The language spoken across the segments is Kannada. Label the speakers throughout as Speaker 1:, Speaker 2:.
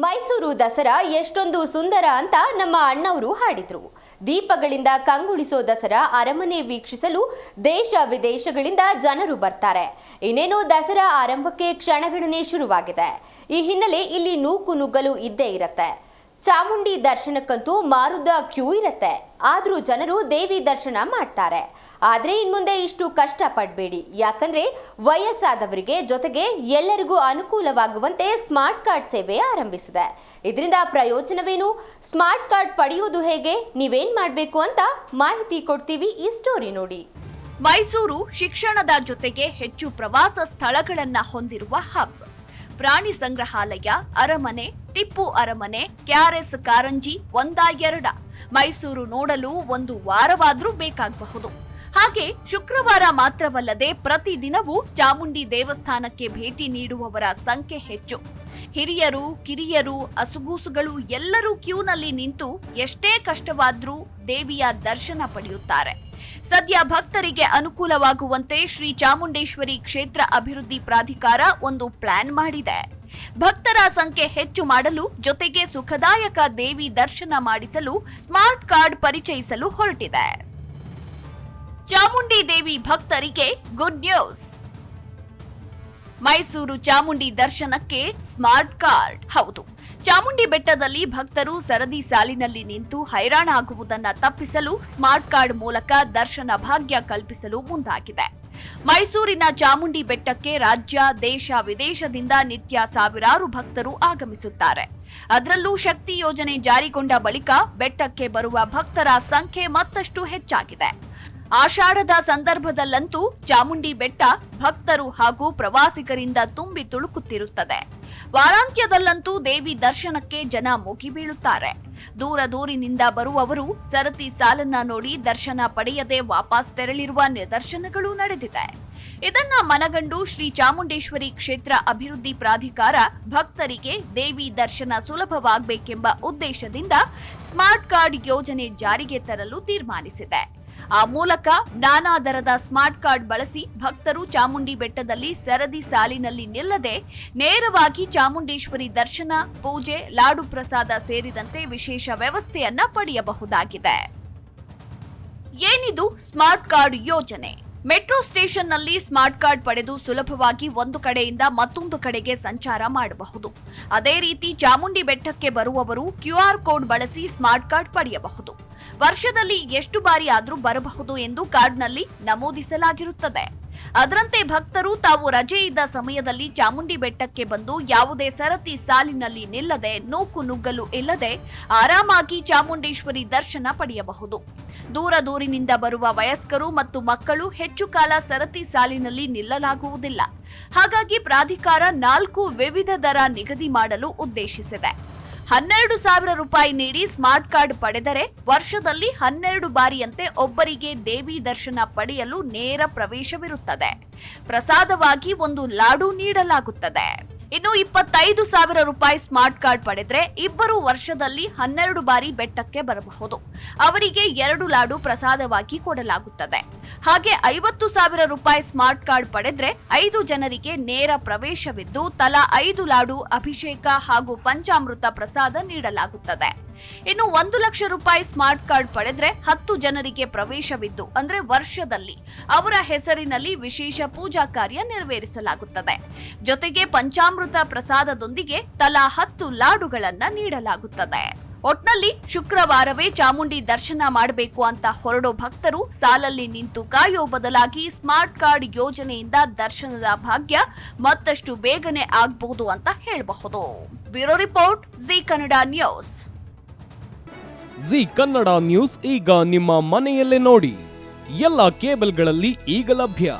Speaker 1: ಮೈಸೂರು ದಸರಾ ಎಷ್ಟೊಂದು ಸುಂದರ ಅಂತ ನಮ್ಮ ಅಣ್ಣವರು ಹಾಡಿದ್ರು. ದೀಪಗಳಿಂದ ಕಂಗೊಳಿಸೋ ದಸರಾ ಅರಮನೆ ವೀಕ್ಷಿಸಲು ದೇಶ ವಿದೇಶಗಳಿಂದ ಜನರು ಬರ್ತಾರೆ. ಇನ್ನೇನು ದಸರಾ ಆರಂಭಕ್ಕೆ ಕ್ಷಣಗಣನೆ ಶುರುವಾಗಿದೆ. ಈ ಹಿನ್ನೆಲೆ ಇಲ್ಲಿ ನೂಕು ನುಗ್ಗಲು ಇದ್ದೇ ಇರುತ್ತೆ. ಚಾಮುಂಡಿ ದರ್ಶನಕ್ಕಂತೂ ಮಾರುದ್ದ ಕ್ಯೂ ಇರುತ್ತೆ. ಆದ್ರೂ ಜನರು ದೇವಿ ದರ್ಶನ ಮಾಡ್ತಾರೆ. ಆದ್ರೆ ಇನ್ಮುಂದೆ ಇಷ್ಟು ಕಷ್ಟ ಪಡಬೇಡಿ, ಯಾಕಂದ್ರೆ ವಯಸ್ಸಾದವರಿಗೆ ಜೊತೆಗೆ ಎಲ್ಲರಿಗೂ ಅನುಕೂಲವಾಗುವಂತೆ ಸ್ಮಾರ್ಟ್ ಕಾರ್ಡ್ ಸೇವೆ ಆರಂಭಿಸಿದೆ. ಇದರಿಂದ ಪ್ರಯೋಜನವೇನು, ಸ್ಮಾರ್ಟ್ ಕಾರ್ಡ್ ಪಡೆಯುವುದು ಹೇಗೆ, ನೀವೇನ್ ಮಾಡಬೇಕು ಅಂತ ಮಾಹಿತಿ ಕೊಡ್ತೀವಿ. ಈ ಸ್ಟೋರಿ ನೋಡಿ.
Speaker 2: ಮೈಸೂರು ಶಿಕ್ಷಣದ ಜೊತೆಗೆ ಹೆಚ್ಚು ಪ್ರವಾಸ ಸ್ಥಳಗಳನ್ನ ಹೊಂದಿರುವ ಹಬ್. ಪ್ರಾಣಿ ಸಂಗ್ರಹಾಲಯ, ಅರಮನೆ, ಟಿಪ್ಪು ಅರಮನೆ, ಕೆಆರ್ಎಸ್ ಕಾರಂಜಿ ಒಂದಾ ಎರಡ. ಮೈಸೂರು ನೋಡಲು ಒಂದು ವಾರವಾದ್ರೂ ಬೇಕಾಗಬಹುದು. ಹಾಗೆ ಶುಕ್ರವಾರ ಮಾತ್ರವಲ್ಲದೆ ಪ್ರತಿದಿನವೂ ಚಾಮುಂಡಿ ದೇವಸ್ಥಾನಕ್ಕೆ ಭೇಟಿ ನೀಡುವವರ ಸಂಖ್ಯೆ ಹೆಚ್ಚು. ಹಿರಿಯರು, ಕಿರಿಯರು, ಅಸುಗೂಸುಗಳು ಎಲ್ಲರೂ ಕ್ಯೂನಲ್ಲಿ ನಿಂತು ಎಷ್ಟೇ ಕಷ್ಟವಾದ್ರೂ ದೇವಿಯ ದರ್ಶನ ಪಡೆಯುತ್ತಾರೆ. ಸದ್ಯ ಭಕ್ತರಿಗೆ ಅನುಕೂಲವಾಗುವಂತೆ ಶ್ರೀ ಚಾಮುಂಡೇಶ್ವರಿ ಕ್ಷೇತ್ರ ಅಭಿವೃದ್ಧಿ ಪ್ರಾಧಿಕಾರ ಒಂದು ಪ್ಲಾನ್ ಮಾಡಿದೆ. ಭಕ್ತರ ಸಂಖ್ಯೆ ಹೆಚ್ಚು ಮಾಡಲು ಜೊತೆಗೆ ಸುಖದಾಯಕ ದೇವಿ ದರ್ಶನ ಮಾಡಿಸಲು ಸ್ಮಾರ್ಟ್ ಕಾರ್ಡ್ ಪರಿಚಯಿಸಲು ಹೊರಟಿದೆ. ಚಾಮುಂಡಿ ದೇವಿ ಭಕ್ತರಿಗೆ ಗುಡ್ ನ್ಯೂಸ್. ಮೈಸೂರು ಚಾಮುಂಡಿ ದರ್ಶನಕ್ಕೆ ಸ್ಮಾರ್ಟ್ ಕಾರ್ಡ್. ಹೌದು, ಚಾಮುಂಡಿ ಬೆಟ್ಟದಲ್ಲಿ ಭಕ್ತರು ಸರದಿ ಸಾಲಿನಲ್ಲಿ ನಿಂತು ಹೈರಾಣಾಗುವುದನ್ನು ತಪ್ಪಿಸಲು ಸ್ಮಾರ್ಟ್ ಕಾರ್ಡ್ ಮೂಲಕ ದರ್ಶನ ಭಾಗ್ಯ ಕಲ್ಪಿಸಲು ಮುಂದಾಗಿದೆ. ಮೈಸೂರಿನ ಚಾಮುಂಡಿ ಬೆಟ್ಟಕ್ಕೆ ರಾಜ್ಯ, ದೇಶ, ವಿದೇಶದಿಂದ ನಿತ್ಯ ಸಾವಿರಾರು ಭಕ್ತರು ಆಗಮಿಸುತ್ತಾರೆ. ಅದರಲ್ಲೂ ಶಕ್ತಿ ಯೋಜನೆ ಜಾರಿಗೊಂಡ ಬಳಿಕ ಬೆಟ್ಟಕ್ಕೆ ಬರುವ ಭಕ್ತರ ಸಂಖ್ಯೆ ಮತ್ತಷ್ಟು ಹೆಚ್ಚಾಗಿದೆ. ಆಷಾಢದ ಸಂದರ್ಭದಲ್ಲಂತೂ ಚಾಮುಂಡಿ ಬೆಟ್ಟ ಭಕ್ತರು ಹಾಗೂ ಪ್ರವಾಸಿಗರಿಂದ ತುಂಬಿ ತುಳುಕುತ್ತಿರುತ್ತದೆ. ವಾರಾಂತ್ಯದಲ್ಲಂತೂ ದೇವಿ ದರ್ಶನಕ್ಕೆ ಜನ ಮುಗಿಬೀಳುತ್ತಾರೆ. ದೂರದೂರಿನಿಂದ ಬರುವವರು ಸರತಿ ಸಾಲನ್ನ ನೋಡಿ ದರ್ಶನ ಪಡೆಯದೆ ವಾಪಸ್ ತೆರಳಿರುವ ನಿದರ್ಶನಗಳು ನಡೆದಿದೆ. ಇದನ್ನ ಮನಗಂಡು ಶ್ರೀ ಚಾಮುಂಡೇಶ್ವರಿ ಕ್ಷೇತ್ರ ಅಭಿವೃದ್ಧಿ ಪ್ರಾಧಿಕಾರ ಭಕ್ತರಿಗೆ ದೇವಿ ದರ್ಶನ ಸುಲಭವಾಗಬೇಕೆಂಬ ಉದ್ದೇಶದಿಂದ ಸ್ಮಾರ್ಟ್ ಕಾರ್ಡ್ ಯೋಜನೆ ಜಾರಿಗೆ ತರಲು ತೀರ್ಮಾನಿಸಿದೆ. ಆ ಮೂಲಕ ನಾನಾ ದರದ ಸ್ಮಾರ್ಟ್ ಕಾರ್ಡ್ ಬಳಸಿ ಭಕ್ತರು ಚಾಮುಂಡಿ ಬೆಟ್ಟದಲ್ಲಿ ಸರದಿ ಸಾಲಿನಲ್ಲಿ ನಿಲ್ಲದೆ ನೇರವಾಗಿ ಚಾಮುಂಡೇಶ್ವರಿ ದರ್ಶನ, ಪೂಜೆ, ಲಾಡು ಪ್ರಸಾದ ಸೇರಿದಂತೆ ವಿಶೇಷ ವ್ಯವಸ್ಥೆಯನ್ನ ಪಡೆಯಬಹುದಾಗಿದೆ. ಏನಿದು ಸ್ಮಾರ್ಟ್ ಕಾರ್ಡ್ ಯೋಜನೆ? ಮೆಟ್ರೋ ಸ್ಟೇಷನ್ನಲ್ಲಿ ಸ್ಮಾರ್ಟ್ ಕಾರ್ಡ್ ಪಡೆದು ಸುಲಭವಾಗಿ ಒಂದು ಕಡೆಯಿಂದ ಮತ್ತೊಂದು ಕಡೆಗೆ ಸಂಚಾರ ಮಾಡಬಹುದು. ಅದೇ ರೀತಿ ಚಾಮುಂಡಿ ಬೆಟ್ಟಕ್ಕೆ ಬರುವವರು QR ಕೋಡ್ ಬಳಸಿ ಸ್ಮಾರ್ಟ್ ಕಾರ್ಡ್ ಪಡೆಯಬಹುದು. ವರ್ಷದಲ್ಲಿ ಎಷ್ಟು ಬಾರಿ ಆದ್ರೂ ಬರಬಹುದು ಎಂದು ಕಾರ್ಡ್ನಲ್ಲಿ ನಮೂದಿಸಲಾಗಿರುತ್ತದೆ. ಅದರಂತೆ ಭಕ್ತರು ತಾವು ರಜೆ ಇದ್ದ ಸಮಯದಲ್ಲಿ ಚಾಮುಂಡಿ ಬೆಟ್ಟಕ್ಕೆ ಬಂದು ಯಾವುದೇ ಸರತಿ ಸಾಲಿನಲ್ಲಿ ನಿಲ್ಲದೆ, ನೂಕು ನುಗ್ಗಲು ಇಲ್ಲದೆ ಆರಾಮಾಗಿ ಚಾಮುಂಡೇಶ್ವರಿ ದರ್ಶನ ಪಡೆಯಬಹುದು. ದೂರದೂರಿನಿಂದ ಬರುವ ವಯಸ್ಕರು ಮತ್ತು ಮಕ್ಕಳು ಹೆಚ್ಚು ಕಾಲ ಸರತಿ ಸಾಲಿನಲ್ಲಿ ನಿಲ್ಲಲಾಗುವುದಿಲ್ಲ. ಹಾಗಾಗಿ ಪ್ರಾಧಿಕಾರ 4 ವಿವಿಧ ದರ ನಿಗದಿ ಮಾಡಲು ಉದ್ದೇಶಿಸಿದೆ. 12,000 ರೂಪಾಯಿ ನೀಡಿ ಸ್ಮಾರ್ಟ್ ಕಾರ್ಡ್ ಪಡೆದರೆ ವರ್ಷದಲ್ಲಿ 12 ಬಾರಿಯಂತೆ ಒಬ್ಬರಿಗೆ ದೇವಿ ದರ್ಶನ ಪಡೆಯಲು ನೇರ ಪ್ರವೇಶವಿರುತ್ತದೆ. ಪ್ರಸಾದವಾಗಿ ಒಂದು ಲಾಡು ನೀಡಲಾಗುತ್ತದೆ. ಇನ್ನು 25,000 ರೂಪಾಯಿ ಸ್ಮಾರ್ಟ್ ಕಾರ್ಡ್ ಪಡೆದ್ರೆ ಇಬ್ಬರು ವರ್ಷದಲ್ಲಿ 12 ಬಾರಿ ಬೆಟ್ಟಕ್ಕೆ ಬರಬಹುದು. ಅವರಿಗೆ 2 ಲಾಡು ಪ್ರಸಾದವಾಗಿ ಕೊಡಲಾಗುತ್ತದೆ. ಹಾಗೆ 50,000 ರೂಪಾಯಿ ಸ್ಮಾರ್ಟ್ ಕಾರ್ಡ್ ಪಡೆದ್ರೆ 5 ಜನರಿಗೆ ನೇರ ಪ್ರವೇಶವಿದ್ದು ತಲಾ 5 ಲಾಡು, ಅಭಿಷೇಕ ಹಾಗೂ ಪಂಚಾಮೃತ ಪ್ರಸಾದ ನೀಡಲಾಗುತ್ತದೆ. ಇನ್ನು 1 ಲಕ್ಷ ರೂಪಾಯಿ ಸ್ಮಾರ್ಟ್ ಕಾರ್ಡ್ ಪಡೆದ್ರೆ 10 ಜನರಿಗೆ ಪ್ರವೇಶವಿದ್ದು ಅಂದ್ರೆ ವರ್ಷದಲ್ಲಿ ಅವರ ಹೆಸರಿನಲ್ಲಿ ವಿಶೇಷ ಪೂಜಾ ಕಾರ್ಯ ನೆರವೇರಿಸಲಾಗುತ್ತದೆ. ಜೊತೆಗೆ ಪಂಚಾಮೃತ ಪ್ರಸಾದದೊಂದಿಗೆ ತಲಾ 10 ಲಾಡುಗಳನ್ನ ನೀಡಲಾಗುತ್ತದೆ. ಒಟ್ನಲ್ಲಿ ಶುಕ್ರವಾರವೇ ಚಾಮುಂಡಿ ದರ್ಶನ ಮಾಡಬೇಕು ಅಂತ ಹೊರಡೋ ಭಕ್ತರು ಸಾಲಲ್ಲಿ ನಿಂತು ಕಾಯೋ ಬದಲಾಗಿ ಸ್ಮಾರ್ಟ್ ಕಾರ್ಡ್ ಯೋಜನೆಯಿಂದ ದರ್ಶನದ ಭಾಗ್ಯ ಮತ್ತಷ್ಟು ಬೇಗನೆ ಆಗಬಹುದು ಅಂತ ಹೇಳಬಹುದು. Bureau report, G Kannada news.
Speaker 3: G Kannada news ಈಗ ನಿಮ್ಮ ಮನೆಯಲ್ಲೇ ನೋಡಿ. ಎಲ್ಲ ಕೇಬಲ್ಗಳಲ್ಲಿ ಈಗ ಲಭ್ಯ.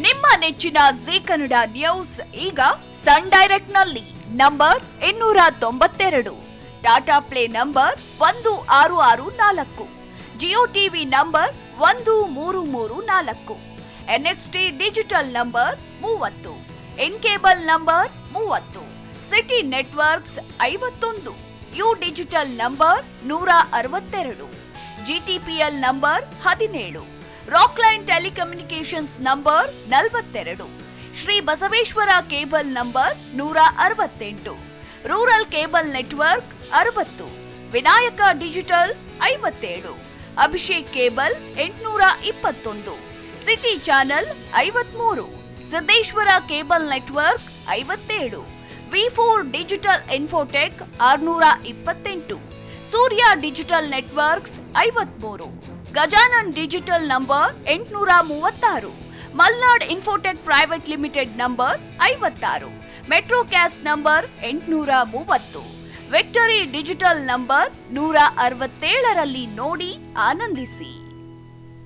Speaker 2: ನಿಮ್ಮ ನೆಚ್ಚಿನ ಜಿ ಕನ್ನಡ ನ್ಯೂಸ್ ಈಗ ಸನ್ ಡೈರೆಕ್ಟ್ ನಲ್ಲಿ number 292, Tata play number 1664, Jio TV number 1334, NXT digital number 30, in cable number 30, city networks 51, U digital number 162, GTPL number 17, Rockline telecommunications number 42, Shri Basaveshwara cable number 168, rural cable network 60, Vinayaka digital 57, Abhishek cable 821, city channel 53, Siddeshwara cable network 57, V4 digital Infotech 628, Surya digital networks 53, Gajanan digital number 836, Malnad Infotech Private Limited number 56, Metrocast number 830, Victory Digital number 167ರಲ್ಲಿ ನೋಡಿ ಆನಂದಿಸಿ.